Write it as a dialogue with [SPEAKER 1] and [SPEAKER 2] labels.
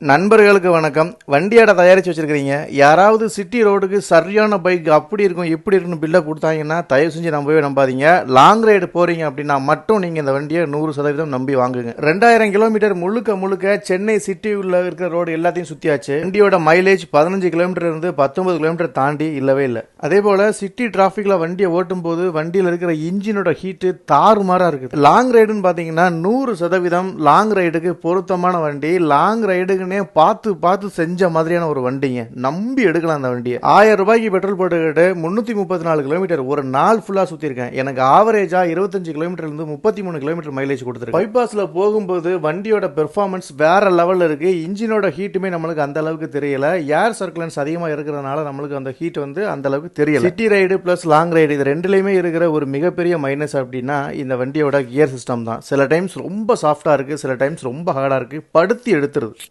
[SPEAKER 1] நண்பர்களுக்கு வணக்கம். வண்டியாட தயாரித்து வச்சிருக்கிறீங்க. யாராவது சிட்டி ரோடுக்கு சரியான பைக் அப்படி இருக்கும் இப்படி இருக்குன்னு பில்லை கொடுத்தாங்கன்னா தயவு செஞ்சு நம்பவே நம்பாதீங்க. லாங் ரைடு போறீங்க அப்படின்னா மட்டும் நீங்கள் இந்த வண்டியை 100% நம்பி வாங்குங்க. 2000 கிலோமீட்டர் முழுக்க முழுக்க சென்னை சிட்டி உள்ள இருக்கிற ரோடு எல்லாத்தையும் சுற்றியாச்சு. வண்டியோட மைலேஜ் 15 கிலோமீட்டர் இருந்து 19 கிலோமீட்டர் தாண்டி இல்லவே இல்லை. அதே போல் சிட்டி டிராஃபிக்கில் வண்டியை ஓட்டும் போது வண்டியில் இருக்கிற இன்ஜினோட ஹீட்டு தாறுமாறாக இருக்குது. லாங் ரைடுன்னு பார்த்தீங்கன்னா 100% லாங் ரைடுக்கு பொருத்தமான வண்டி. லாங் ரைடுக்கு பார்த்து பார்த்து செஞ்ச மாதிரியான ஒரு வண்டிங்க. நம்பி எடுக்கலாம் அந்த வண்டியை. 1000 ரூபாய்க்கு பெட்ரோல் போட்டுக்கிட்டு 334 கிலோமீட்டர் ஒரு நாள் ஃபுல்லா சுத்தி இருக்கேன். எனக்கு ஆவரேஜா 25 கிலோமீட்டர்ல இருந்து 33 கிலோமீட்டர் மைலேஜ் கொடுத்துருக்கு. பைபாஸ்ல போகும்போது வண்டியோட பெர்ஃபார்மன்ஸ் வேற லெவல்ல இருக்கு. இன்ஜினோட ஹீட்டுமே நம்மளுக்கு அந்த அளவுக்கு தெரியல. ஏர் சர்க்குலன்ஸ் அதிகமா இருக்கிறதுனால நம்மளுக்கு அந்த ஹீட் அந்த அளவுக்கு தெரியல. City ride plus long ride இது ரெண்டுலயுமே இருக்கிற ஒரு மிகப்பெரிய மைனஸ் அப்படின்னா இந்த வண்டியோட கியர் சிஸ்டம் தான். சில டைம்ஸ் ரொம்ப சாஃப்டா இருக்கு, சில டைம்ஸ் ரொம்ப ஹார்டா இருக்கு, படுத்தி எடுத்துருது.